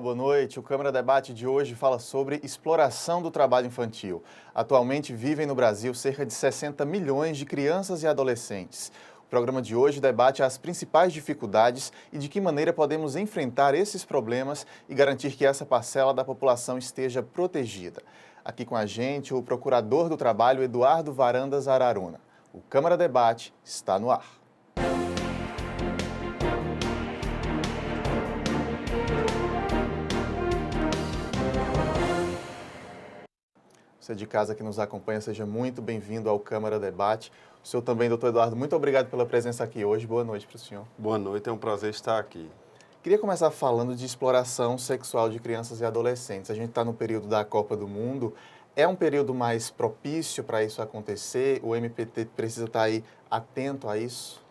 boa noite. O Câmara Debate de hoje fala sobre exploração do trabalho infantil. Atualmente vivem no Brasil cerca de 60 milhões de crianças e adolescentes. O programa de hoje debate as principais dificuldades e de que maneira podemos enfrentar esses problemas e garantir que essa parcela da população esteja protegida. Aqui com a gente, o Procurador do Trabalho, Eduardo Varandas Araruna. O Câmara Debate está no ar. Você de casa que nos acompanha, seja muito bem-vindo ao Câmara Debate. O senhor também, doutor Eduardo, muito obrigado pela presença aqui hoje. Boa noite para o senhor. Boa noite, é um prazer estar aqui. Queria começar falando de exploração sexual de crianças e adolescentes. A gente está no período da Copa do Mundo. É um período mais propício para isso acontecer? O MPT precisa estar aí atento a isso?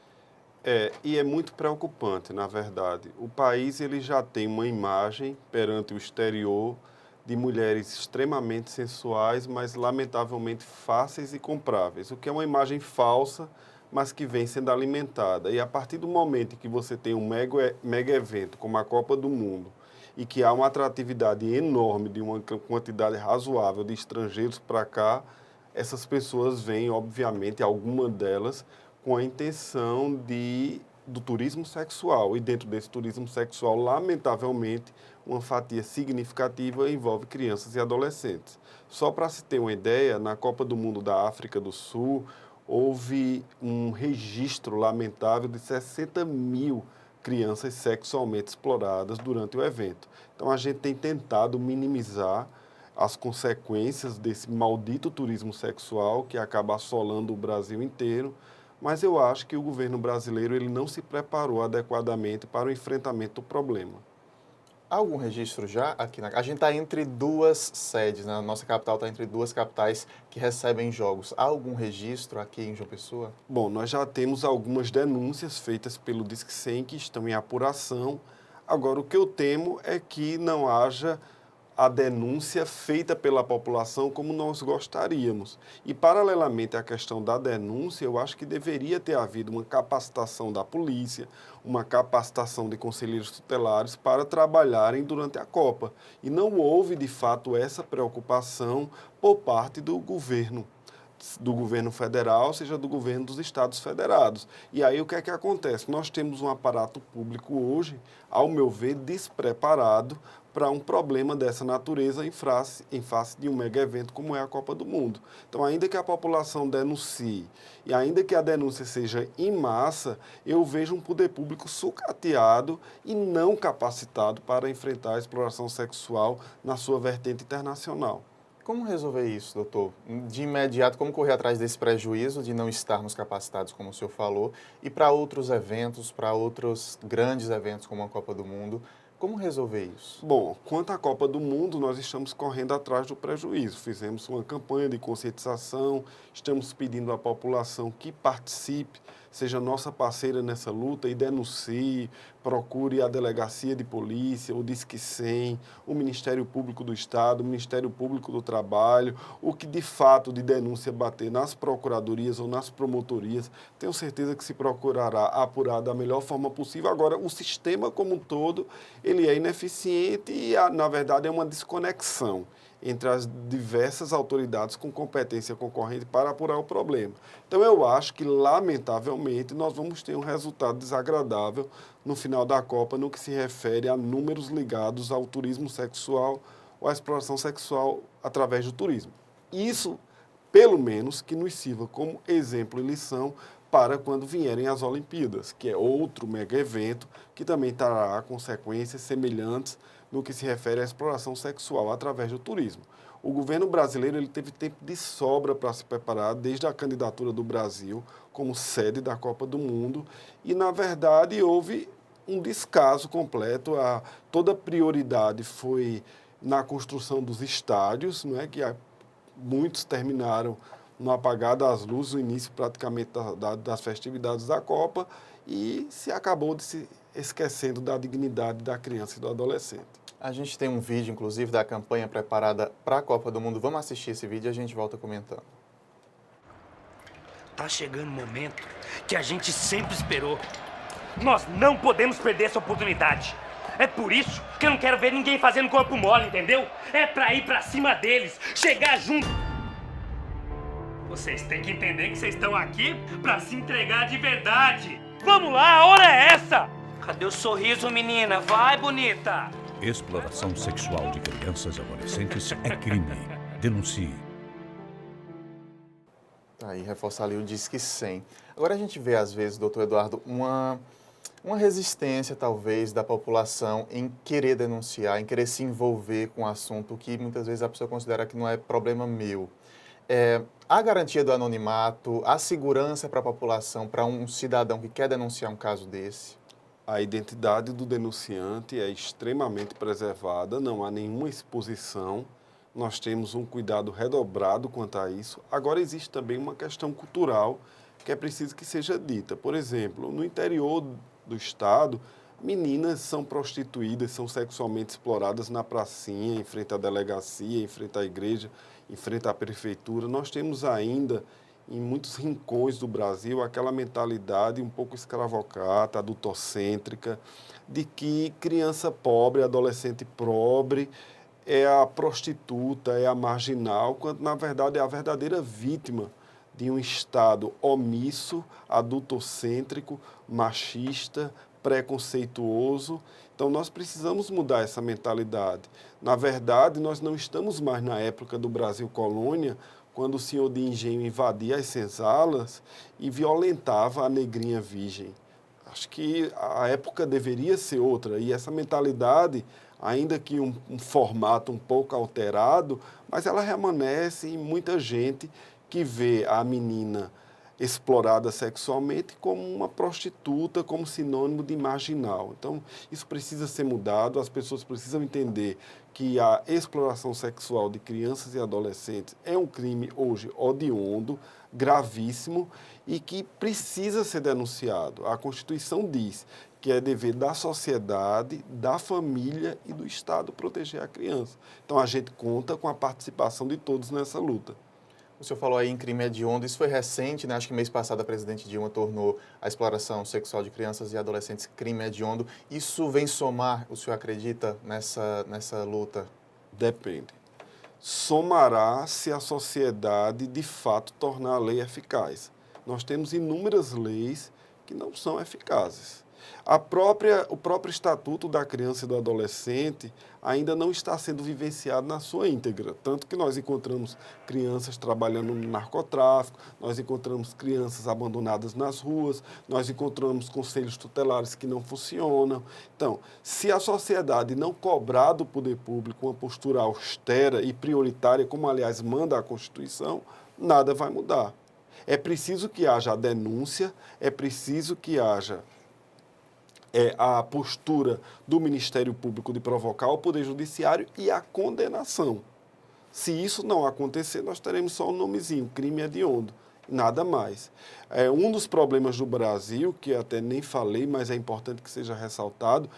E é muito preocupante, na verdade. O país ele já tem uma imagem perante o exterior de mulheres extremamente sensuais, mas lamentavelmente fáceis e compráveis, o que é uma imagem falsa, mas que vem sendo alimentada. E a partir do momento em que você tem um mega evento como a Copa do Mundo e que há uma atratividade enorme de uma quantidade razoável de estrangeiros para cá, essas pessoas vêm, obviamente, alguma delas, com a intenção do turismo sexual. E dentro desse turismo sexual, lamentavelmente, uma fatia significativa envolve crianças e adolescentes. Só para se ter uma ideia, na Copa do Mundo da África do Sul, houve um registro lamentável de 60 mil crianças sexualmente exploradas durante o evento. Então, a gente tem tentado minimizar as consequências desse maldito turismo sexual que acaba assolando o Brasil inteiro, mas eu acho que o governo brasileiro ele não se preparou adequadamente para o enfrentamento do problema. Há algum registro já aqui? A gente está entre duas sedes, né? A nossa capital está entre duas capitais que recebem jogos. Há algum registro aqui em João Pessoa? Bom, nós já temos algumas denúncias feitas pelo Disque 100 que estão em apuração. Agora, o que eu temo é que não haja a denúncia feita pela população como nós gostaríamos. E, paralelamente à questão da denúncia, eu acho que deveria ter havido uma capacitação da polícia, uma capacitação de conselheiros tutelares para trabalharem durante a Copa. E não houve, de fato, essa preocupação por parte do governo federal, seja do governo dos estados federados. E aí o que é que acontece? Nós temos um aparato público hoje, ao meu ver, despreparado para um problema dessa natureza em face de um mega evento como é a Copa do Mundo. Então, ainda que a população denuncie e ainda que a denúncia seja em massa, eu vejo um poder público sucateado e não capacitado para enfrentar a exploração sexual na sua vertente internacional. Como resolver isso, doutor? De imediato, como correr atrás desse prejuízo de não estarmos capacitados, como o senhor falou, e para outros eventos, para outros grandes eventos como a Copa do Mundo, como resolver isso? Bom, quanto à Copa do Mundo, nós estamos correndo atrás do prejuízo. Fizemos uma campanha de conscientização, estamos pedindo à população que participe, seja nossa parceira nessa luta e denuncie, procure a Delegacia de Polícia, o Disque 100, o Ministério Público do Estado, o Ministério Público do Trabalho, o que de fato de denúncia bater nas procuradorias ou nas promotorias, tenho certeza que se procurará apurar da melhor forma possível. Agora, o sistema como um todo, ele é ineficiente e, na verdade, é uma desconexão entre as diversas autoridades com competência concorrente para apurar o problema. Então, eu acho que, lamentavelmente, nós vamos ter um resultado desagradável no final da Copa no que se refere a números ligados ao turismo sexual ou à exploração sexual através do turismo. Isso, pelo menos, que nos sirva como exemplo e lição para quando vierem as Olimpíadas, que é outro mega evento que também trará consequências semelhantes no que se refere à exploração sexual através do turismo. O governo brasileiro ele teve tempo de sobra para se preparar desde a candidatura do Brasil como sede da Copa do Mundo e, na verdade, houve um descaso completo. Toda a prioridade foi na construção dos estádios, não é? Que muitos terminaram no apagar das luzes, o início praticamente das festividades da Copa, e se acabou de se esquecendo da dignidade da criança e do adolescente. A gente tem um vídeo, inclusive, da campanha preparada para a Copa do Mundo. Vamos assistir esse vídeo e a gente volta comentando. Tá chegando o momento que a gente sempre esperou. Nós não podemos perder essa oportunidade. É por isso que eu não quero ver ninguém fazendo corpo mole, entendeu? É pra ir pra cima deles, chegar junto. Vocês têm que entender que vocês estão aqui pra se entregar de verdade. Vamos lá, a hora é essa! Cadê o sorriso, menina? Vai, bonita! Exploração sexual de crianças e adolescentes é crime. Denuncie. Tá aí, reforçar ali o Disque 100. Agora a gente vê, às vezes, doutor Eduardo, uma resistência, talvez, da população em querer denunciar, em querer se envolver com o assunto que muitas vezes a pessoa considera que não é problema meu. A garantia do anonimato, a segurança para a população, para um cidadão que quer denunciar um caso desse? A identidade do denunciante é extremamente preservada, não há nenhuma exposição. Nós temos um cuidado redobrado quanto a isso. Agora, existe também uma questão cultural que é preciso que seja dita. Por exemplo, no interior do estado, meninas são prostituídas, são sexualmente exploradas na pracinha, em frente à delegacia, em frente à igreja, em frente à prefeitura. Nós temos ainda, em muitos rincões do Brasil, aquela mentalidade um pouco escravocrata, adultocêntrica, de que criança pobre, adolescente pobre, é a prostituta, é a marginal, quando na verdade é a verdadeira vítima de um Estado omisso, adultocêntrico, machista, preconceituoso. Então nós precisamos mudar essa mentalidade. Na verdade, nós não estamos mais na época do Brasil colônia, quando o senhor de engenho invadia as senzalas e violentava a negrinha virgem. Acho que a época deveria ser outra, e essa mentalidade, ainda que um formato um pouco alterado, mas ela permanece em muita gente que vê a menina explorada sexualmente como uma prostituta, como sinônimo de marginal. Então, isso precisa ser mudado, as pessoas precisam entender que a exploração sexual de crianças e adolescentes é um crime hoje hediondo, gravíssimo e que precisa ser denunciado. A Constituição diz que é dever da sociedade, da família e do Estado proteger a criança. Então, a gente conta com a participação de todos nessa luta. O senhor falou aí em crime hediondo, isso foi recente, né? Acho que mês passado a presidente Dilma tornou a exploração sexual de crianças e adolescentes crime hediondo. Isso vem somar, o senhor acredita, nessa luta? Depende. Somará se a sociedade, de fato, tornar a lei eficaz. Nós temos inúmeras leis que não são eficazes. O próprio Estatuto da Criança e do Adolescente ainda não está sendo vivenciado na sua íntegra. Tanto que nós encontramos crianças trabalhando no narcotráfico, nós encontramos crianças abandonadas nas ruas, nós encontramos conselhos tutelares que não funcionam. Então, se a sociedade não cobrar do poder público uma postura austera e prioritária, como aliás manda a Constituição, nada vai mudar. É preciso que haja a denúncia, é preciso que haja a postura do Ministério Público de provocar o Poder Judiciário e a condenação. Se isso não acontecer, nós teremos só um nomezinho, crime hediondo, nada mais. Um dos problemas do Brasil, que eu até nem falei, mas é importante que seja ressaltado,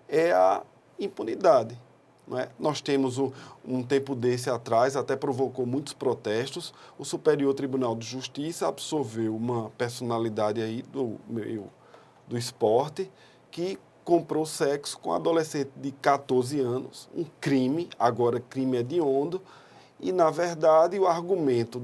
é a impunidade. Não é? Nós temos um tempo desse atrás, até provocou muitos protestos, o Superior Tribunal de Justiça absolveu uma personalidade aí do esporte, que comprou sexo com adolescente de 14 anos, um crime, agora crime hediondo, e, na verdade, o argumento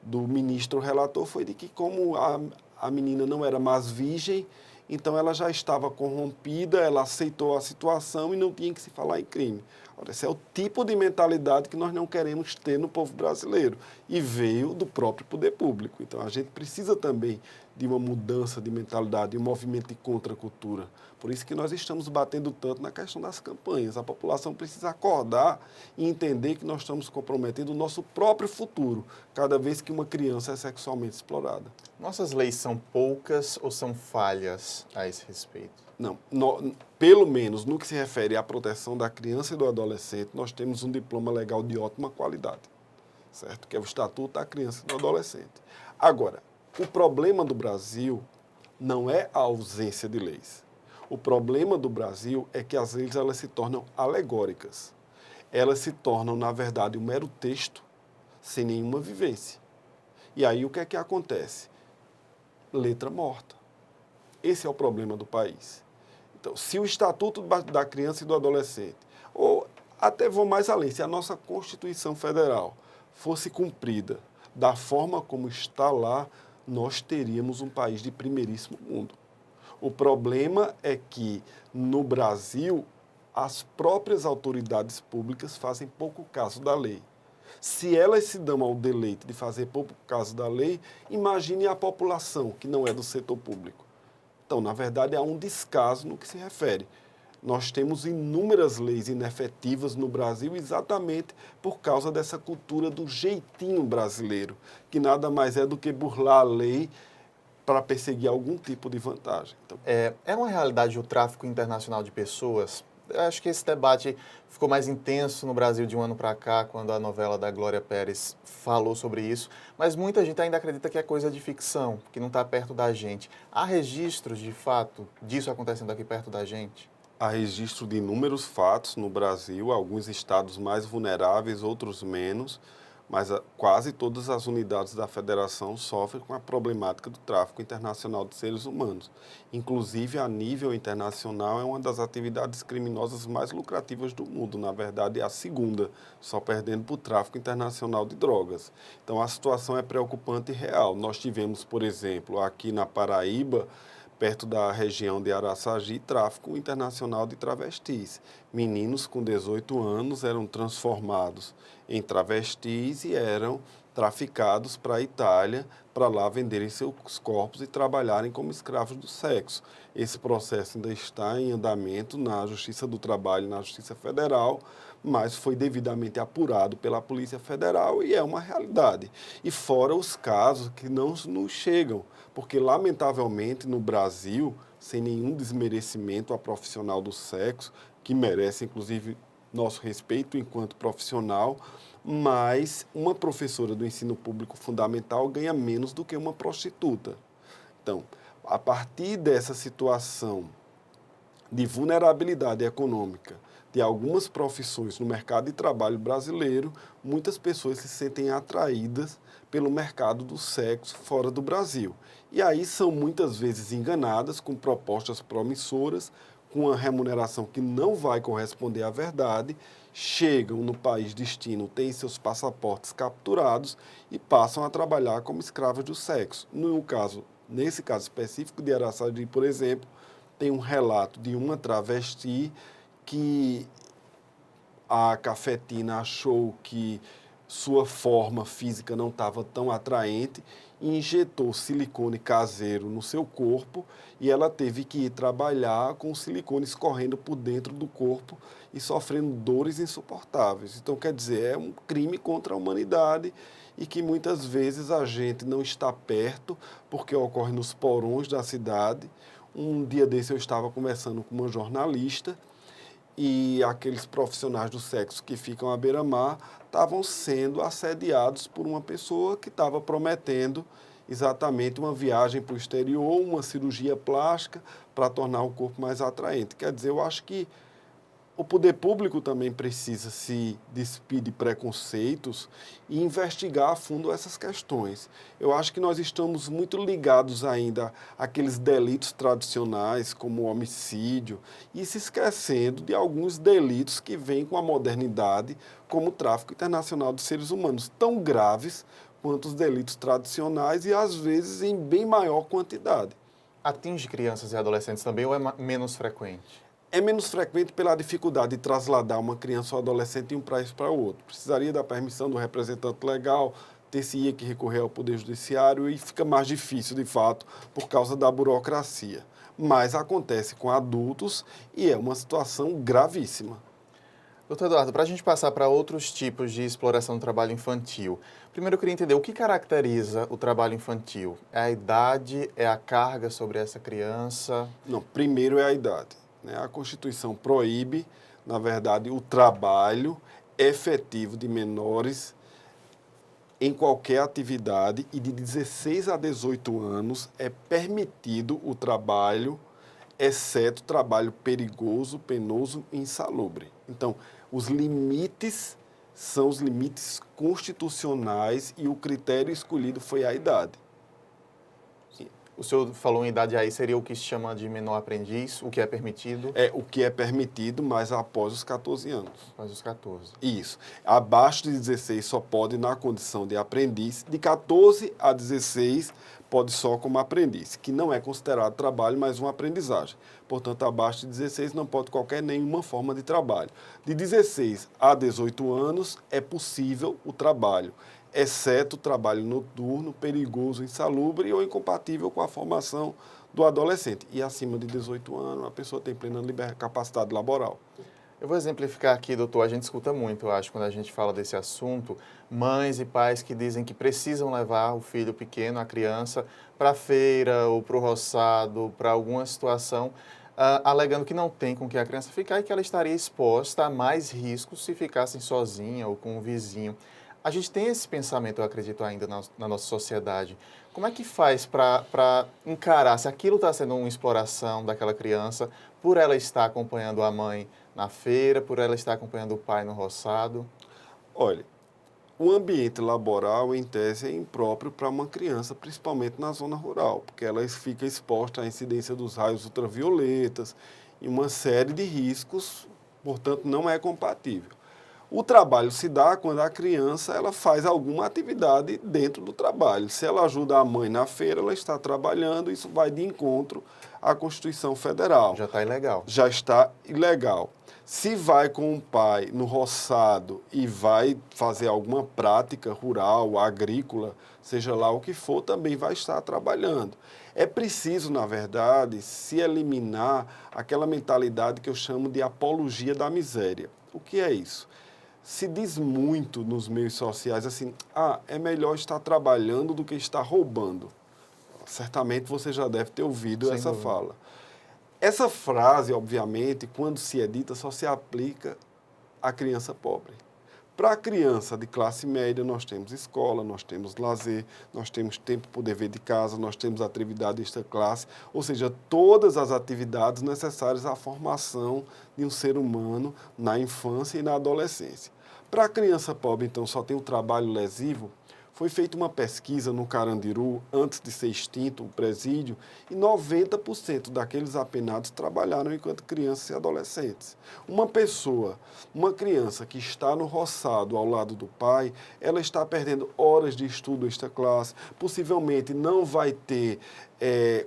do ministro relator foi de que, como a menina não era mais virgem, então ela já estava corrompida, ela aceitou a situação e não tinha que se falar em crime. Ora, esse é o tipo de mentalidade que nós não queremos ter no povo brasileiro, e veio do próprio poder público. Então, a gente precisa também de uma mudança de mentalidade, um movimento de contracultura. Por isso que nós estamos batendo tanto na questão das campanhas. A população precisa acordar e entender que nós estamos comprometendo o nosso próprio futuro, cada vez que uma criança é sexualmente explorada. Nossas leis são poucas ou são falhas a esse respeito? Não, pelo menos no que se refere à proteção da criança e do adolescente, nós temos um diploma legal de ótima qualidade, certo? Que é o Estatuto da Criança e do Adolescente. Agora, o problema do Brasil não é a ausência de leis. O problema do Brasil é que as leis elas se tornam alegóricas. Elas se tornam, na verdade, um mero texto sem nenhuma vivência. E aí o que é que acontece? Letra morta. Esse é o problema do país. Então, se o Estatuto da Criança e do Adolescente, ou até vou mais além, se a nossa Constituição Federal fosse cumprida da forma como está lá, nós teríamos um país de primeiríssimo mundo. O problema é que, no Brasil, as próprias autoridades públicas fazem pouco caso da lei. Se elas se dão ao deleite de fazer pouco caso da lei, imagine a população que não é do setor público. Então, na verdade, há um descaso no que se refere. Nós temos inúmeras leis inefetivas no Brasil exatamente por causa dessa cultura do jeitinho brasileiro, que nada mais é do que burlar a lei para perseguir algum tipo de vantagem. Então, É uma realidade o tráfico internacional de pessoas? Eu acho que esse debate ficou mais intenso no Brasil de um ano para cá, quando a novela da Glória Pérez falou sobre isso, mas muita gente ainda acredita que é coisa de ficção, que não está perto da gente. Há registros, de fato, disso acontecendo aqui perto da gente? há registro de inúmeros fatos no Brasil, alguns estados mais vulneráveis, outros menos, mas quase todas as unidades da federação sofrem com a problemática do tráfico internacional de seres humanos. Inclusive, a nível internacional, é uma das atividades criminosas mais lucrativas do mundo. Na verdade, é a segunda, só perdendo para o tráfico internacional de drogas. Então, a situação é preocupante e real. Nós tivemos, por exemplo, aqui na Paraíba, perto da região de Araçagi, tráfico internacional de travestis. Meninos com 18 anos eram transformados em travestis e eram traficados para a Itália, para lá venderem seus corpos e trabalharem como escravos do sexo. Esse processo ainda está em andamento na Justiça do Trabalho e na Justiça Federal, mas foi devidamente apurado pela Polícia Federal e é uma realidade. E fora os casos que não nos chegam, porque, lamentavelmente, no Brasil, sem nenhum desmerecimento a profissional do sexo, que merece, inclusive, nosso respeito enquanto profissional, mas uma professora do ensino público fundamental ganha menos do que uma prostituta. Então, a partir dessa situação de vulnerabilidade econômica de algumas profissões no mercado de trabalho brasileiro, muitas pessoas se sentem atraídas pelo mercado do sexo fora do Brasil. E aí são muitas vezes enganadas com propostas promissoras, com uma remuneração que não vai corresponder à verdade, chegam no país destino, têm seus passaportes capturados e passam a trabalhar como escravas do sexo. Nesse caso específico de Araçagi, por exemplo, tem um relato de uma travesti que a cafetina achou que sua forma física não estava tão atraente e injetou silicone caseiro no seu corpo e ela teve que ir trabalhar com o silicone escorrendo por dentro do corpo e sofrendo dores insuportáveis. Então, quer dizer, é um crime contra a humanidade e que muitas vezes a gente não está perto porque ocorre nos porões da cidade. Um dia desse eu estava conversando com uma jornalista e aqueles profissionais do sexo que ficam à beira-mar estavam sendo assediados por uma pessoa que estava prometendo exatamente uma viagem para o exterior, uma cirurgia plástica para tornar o corpo mais atraente. Quer dizer, eu acho que o poder público também precisa se despir de preconceitos e investigar a fundo essas questões. Eu acho que nós estamos muito ligados ainda àqueles delitos tradicionais, como o homicídio, e se esquecendo de alguns delitos que vêm com a modernidade, como o tráfico internacional de seres humanos, tão graves quanto os delitos tradicionais e, às vezes, em bem maior quantidade. Atinge crianças e adolescentes também ou é menos frequente? É menos frequente pela dificuldade de trasladar uma criança ou adolescente de um país para outro. Precisaria da permissão do representante legal, ter-se-ia que recorrer ao Poder Judiciário e fica mais difícil, de fato, por causa da burocracia. Mas acontece com adultos e é uma situação gravíssima. Doutor Eduardo, para a gente passar para outros tipos de exploração do trabalho infantil, primeiro eu queria entender o que caracteriza o trabalho infantil? É a idade, é a carga sobre essa criança? Não, primeiro é a idade. A Constituição proíbe, na verdade, o trabalho efetivo de menores em qualquer atividade e de 16 a 18 anos é permitido o trabalho, exceto trabalho perigoso, penoso e insalubre. Então, os limites são os limites constitucionais e o critério escolhido foi a idade. O senhor falou em idade aí, seria o que se chama de menor aprendiz, o que é permitido? É o que é permitido, mas após os 14 anos. Após os 14. Isso. Abaixo de 16 só pode na condição de aprendiz. De 14 a 16 pode só como aprendiz, que não é considerado trabalho, mas uma aprendizagem. Portanto, abaixo de 16 não pode nenhuma forma de trabalho. De 16 a 18 anos é possível o trabalho, exceto o trabalho noturno, perigoso, insalubre ou incompatível com a formação do adolescente. E acima de 18 anos, a pessoa tem plena capacidade laboral. Eu vou exemplificar aqui, doutor, a gente escuta muito, eu acho, quando a gente fala desse assunto, mães e pais que dizem que precisam levar o filho pequeno, a criança, para a feira ou para o roçado, para alguma situação, alegando que não tem com que a criança ficar e que ela estaria exposta a mais riscos se ficassem sozinha ou com um vizinho. A gente tem esse pensamento, eu acredito, ainda na nossa sociedade. Como é que faz para encarar se aquilo está sendo uma exploração daquela criança por ela estar acompanhando a mãe na feira, por ela estar acompanhando o pai no roçado? Olha, o ambiente laboral, em tese, é impróprio para uma criança, principalmente na zona rural, porque ela fica exposta à incidência dos raios ultravioletas e uma série de riscos, portanto, não é compatível. O trabalho se dá quando a criança ela faz alguma atividade dentro do trabalho. Se ela ajuda a mãe na feira, ela está trabalhando, isso vai de encontro à Constituição Federal. Já está ilegal. Já está ilegal. Se vai com o pai no roçado e vai fazer alguma prática rural, agrícola, seja lá o que for, também vai estar trabalhando. É preciso, na verdade, se eliminar aquela mentalidade que eu chamo de apologia da miséria. O que é isso? Se diz muito nos meios sociais assim, é melhor estar trabalhando do que estar roubando. Certamente você já deve ter ouvido Sem essa dúvida. fala. Essa frase, obviamente, quando se é dita, só se aplica à criança pobre. Para a criança de classe média, nós temos escola, nós temos lazer, nós temos tempo por dever de casa, nós temos atividade extraclasse, ou seja, todas as atividades necessárias à formação de um ser humano na infância e na adolescência. Para a criança pobre, então, só tem o trabalho lesivo. Foi feita uma pesquisa no Carandiru, antes de ser extinto o presídio, e 90% daqueles apenados trabalharam enquanto crianças e adolescentes. Uma criança que está no roçado ao lado do pai, ela está perdendo horas de estudo extraclasse, possivelmente não vai ter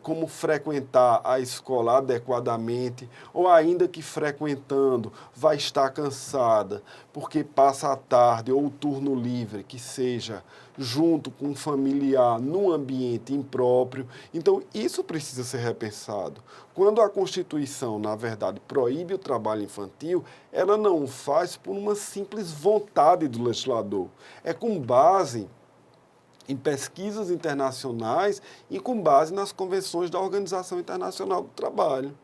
como frequentar a escola adequadamente, ou ainda que frequentando, vai estar cansada, porque passa a tarde ou o turno livre, que seja, junto com um familiar, num ambiente impróprio. Então, isso precisa ser repensado. Quando a Constituição, na verdade, proíbe o trabalho infantil, ela não o faz por uma simples vontade do legislador. É com base em pesquisas internacionais e com base nas convenções da Organização Internacional do Trabalho.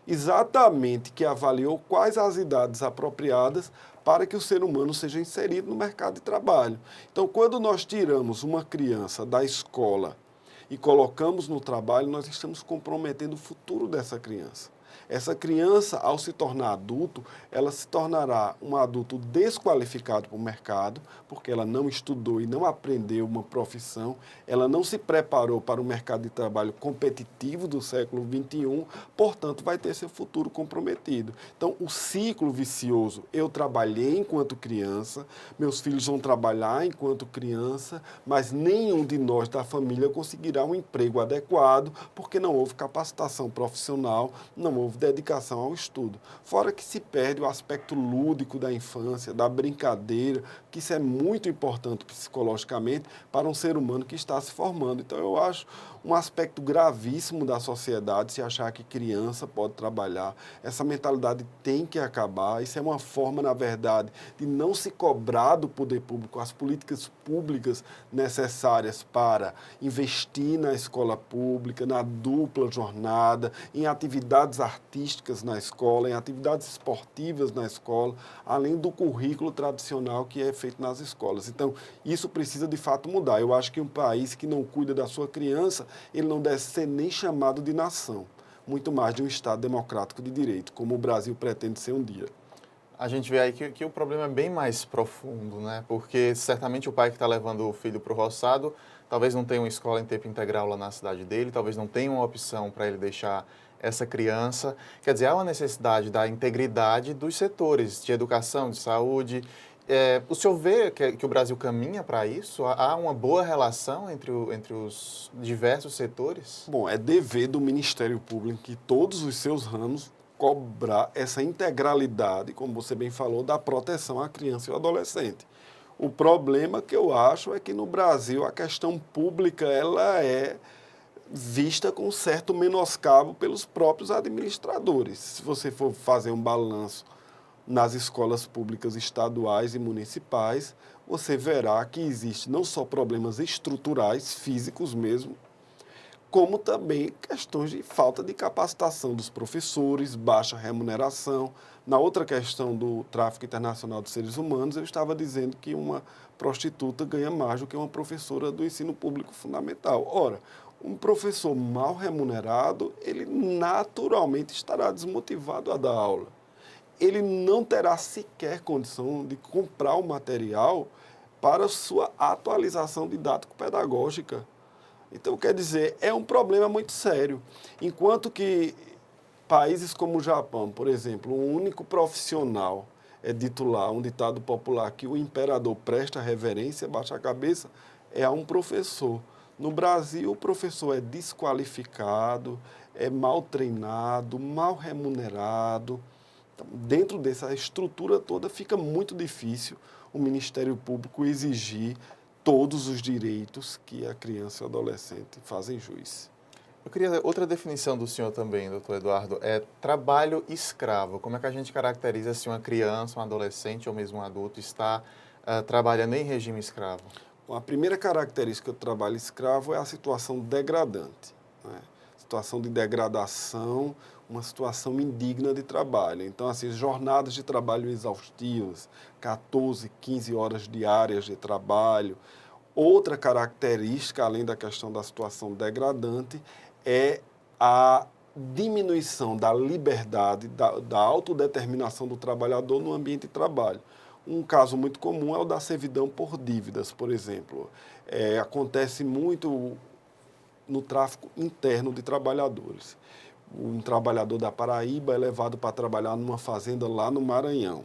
Exatamente que avaliou quais as idades apropriadas para que o ser humano seja inserido no mercado de trabalho. Então, quando nós tiramos uma criança da escola e colocamos no trabalho, nós estamos comprometendo o futuro dessa criança. Essa criança, ao se tornar adulto, ela se tornará um adulto desqualificado para o mercado, porque ela não estudou e não aprendeu uma profissão, ela não se preparou para o mercado de trabalho competitivo do século XXI, portanto, vai ter seu futuro comprometido. Então, o ciclo vicioso, eu trabalhei enquanto criança, meus filhos vão trabalhar enquanto criança, mas nenhum de nós da família conseguirá um emprego adequado, porque não houve capacitação profissional, não houve dedicação ao estudo. Fora que se perde o aspecto lúdico da infância, da brincadeira, que isso é muito importante psicologicamente para um ser humano que está se formando. Então, eu acho um aspecto gravíssimo da sociedade se achar que criança pode trabalhar. Essa mentalidade tem que acabar. Isso é uma forma, na verdade, de não se cobrar do poder público as políticas públicas necessárias para investir na escola pública, na dupla jornada, em atividades artísticas na escola, em atividades esportivas na escola, além do currículo tradicional que é feito nas escolas. Então, isso precisa de fato mudar. Eu acho que um país que não cuida da sua criança, ele não deve ser nem chamado de nação, muito mais de um Estado democrático de direito, como o Brasil pretende ser um dia. A gente vê aí que o problema é bem mais profundo, né? Porque certamente o pai que está levando o filho para o roçado talvez não tenha uma escola em tempo integral lá na cidade dele, talvez não tenha uma opção para ele deixar essa criança. Quer dizer, há uma necessidade da integridade dos setores de educação, de saúde. O senhor vê que o Brasil caminha para isso? Há uma boa relação entre os diversos setores? Bom, é dever do Ministério Público que todos os seus ramos cobrar essa integralidade, como você bem falou, da proteção à criança e ao adolescente. O problema que eu acho é que no Brasil a questão pública ela é vista com certo menoscabo pelos próprios administradores. Se você for fazer um balanço nas escolas públicas estaduais e municipais, você verá que existe não só problemas estruturais, físicos mesmo, como também questões de falta de capacitação dos professores, baixa remuneração. Na outra questão do tráfico internacional de seres humanos, eu estava dizendo que uma prostituta ganha mais do que uma professora do ensino público fundamental. Ora, um professor mal remunerado, ele naturalmente estará desmotivado a dar aula. Ele não terá sequer condição de comprar o material para sua atualização didático-pedagógica. Então, quer dizer, é um problema muito sério. Enquanto que países como o Japão, por exemplo, um único profissional é dito lá, um ditado popular, que o imperador presta reverência, baixa a cabeça, é a um professor. No Brasil, o professor é desqualificado, é mal treinado, mal remunerado. Então, dentro dessa estrutura toda, fica muito difícil o Ministério Público exigir todos os direitos que a criança e o adolescente fazem jus. Eu queria outra definição do senhor também, doutor Eduardo, é trabalho escravo. Como é que a gente caracteriza se uma criança, um adolescente ou mesmo um adulto está trabalhando em regime escravo? Bom, a primeira característica do trabalho escravo é a situação degradante, né? Situação de degradação, uma situação indigna de trabalho. Então, assim, jornadas de trabalho exaustivas, 14, 15 horas diárias de trabalho. Outra característica, além da questão da situação degradante, é a diminuição da liberdade, da autodeterminação do trabalhador no ambiente de trabalho. Um caso muito comum é o da servidão por dívidas, por exemplo. Acontece muito no tráfico interno de trabalhadores. Um trabalhador da Paraíba é levado para trabalhar numa fazenda lá no Maranhão.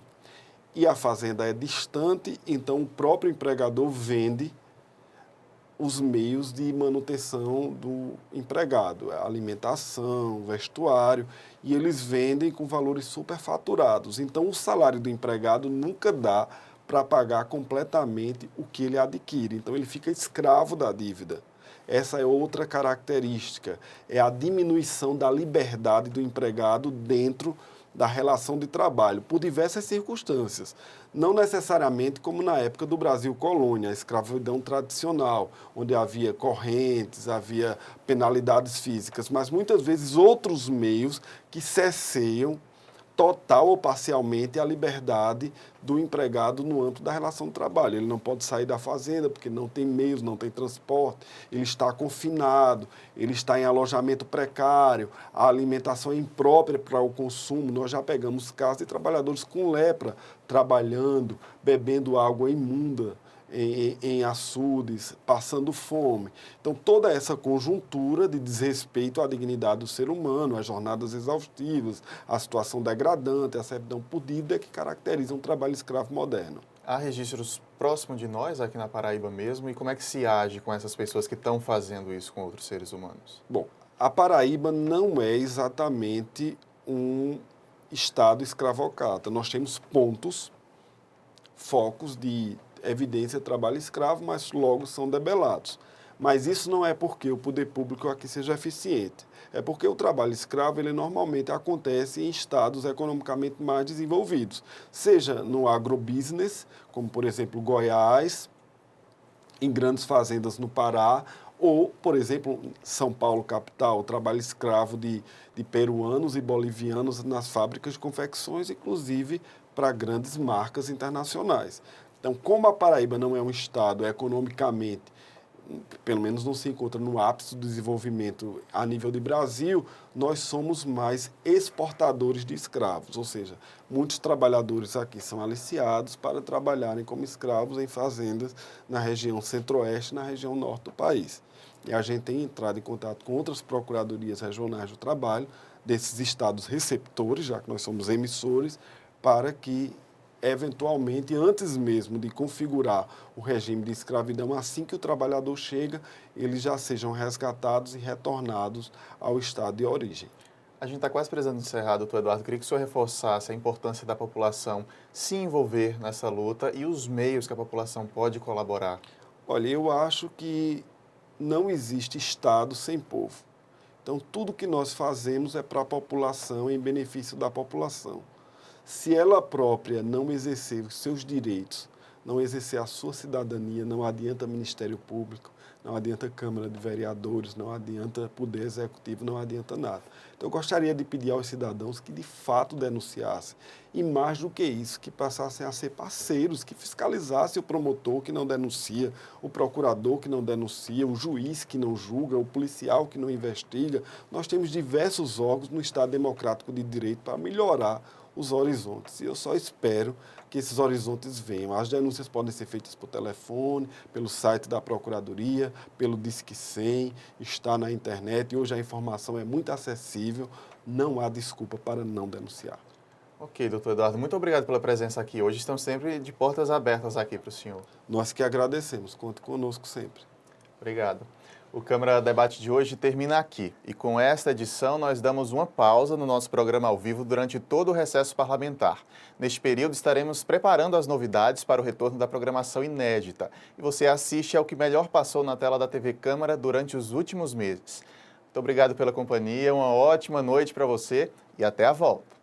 E a fazenda é distante, então o próprio empregador vende os meios de manutenção do empregado, alimentação, vestuário, e eles vendem com valores superfaturados. Então, o salário do empregado nunca dá para pagar completamente o que ele adquire. Então, ele fica escravo da dívida. Essa é outra característica, é a diminuição da liberdade do empregado dentro da relação de trabalho, por diversas circunstâncias. Não necessariamente como na época do Brasil colônia, a escravidão tradicional, onde havia correntes, havia penalidades físicas, mas muitas vezes outros meios que cesseiam total ou parcialmente a liberdade do empregado no âmbito da relação de trabalho. Ele não pode sair da fazenda porque não tem meios, não tem transporte, ele está confinado, ele está em alojamento precário, a alimentação é imprópria para o consumo. Nós já pegamos casos de trabalhadores com lepra, trabalhando, bebendo água imunda em açudes, passando fome. Então, toda essa conjuntura de desrespeito à dignidade do ser humano, as jornadas exaustivas, a situação degradante, a servidão por dívida é que caracterizam o trabalho escravo moderno. Há registros próximos de nós, aqui na Paraíba mesmo, e como é que se age com essas pessoas que estão fazendo isso com outros seres humanos? Bom, a Paraíba não é exatamente um estado escravocrata. Nós temos pontos, focos de evidência de trabalho escravo, mas logo são debelados. Mas isso não é porque o poder público aqui seja eficiente. É porque o trabalho escravo, ele normalmente acontece em estados economicamente mais desenvolvidos. Seja no agrobusiness, como por exemplo Goiás, em grandes fazendas no Pará, ou, por exemplo, São Paulo, capital, o trabalho escravo de peruanos e bolivianos nas fábricas de confecções, inclusive para grandes marcas internacionais. Então, como a Paraíba não é um estado economicamente pelo menos não se encontra no ápice do desenvolvimento a nível de Brasil, nós somos mais exportadores de escravos, ou seja, muitos trabalhadores aqui são aliciados para trabalharem como escravos em fazendas na região centro-oeste, na região norte do país. E a gente tem entrado em contato com outras procuradorias regionais do trabalho, desses estados receptores, já que nós somos emissores, para que eventualmente, antes mesmo de configurar o regime de escravidão, assim que o trabalhador chega, eles já sejam resgatados e retornados ao estado de origem. A gente está quase precisando encerrar, doutor Eduardo. Queria que o senhor reforçasse a importância da população se envolver nessa luta e os meios que a população pode colaborar. Olha, eu acho que não existe Estado sem povo. Então, tudo que nós fazemos é para a população, em benefício da população. Se ela própria não exercer os seus direitos, não exercer a sua cidadania, não adianta Ministério Público, não adianta Câmara de Vereadores, não adianta Poder Executivo, não adianta nada. Então, eu gostaria de pedir aos cidadãos que, de fato, denunciassem. E, mais do que isso, que passassem a ser parceiros, que fiscalizassem o promotor que não denuncia, o procurador que não denuncia, o juiz que não julga, o policial que não investiga. Nós temos diversos órgãos no Estado Democrático de Direito para melhorar os horizontes. E eu só espero que esses horizontes venham. As denúncias podem ser feitas por telefone, pelo site da Procuradoria, pelo Disque 100, está na internet. E hoje a informação é muito acessível, não há desculpa para não denunciar. Ok, doutor Eduardo, muito obrigado pela presença aqui. Hoje estamos sempre de portas abertas aqui para o senhor. Nós que agradecemos, conte conosco sempre. Obrigado. O Câmara Debate de hoje termina aqui. E com esta edição, nós damos uma pausa no nosso programa ao vivo durante todo o recesso parlamentar. Neste período, estaremos preparando as novidades para o retorno da programação inédita. E você assiste ao que melhor passou na tela da TV Câmara durante os últimos meses. Muito obrigado pela companhia, uma ótima noite para você e até a volta.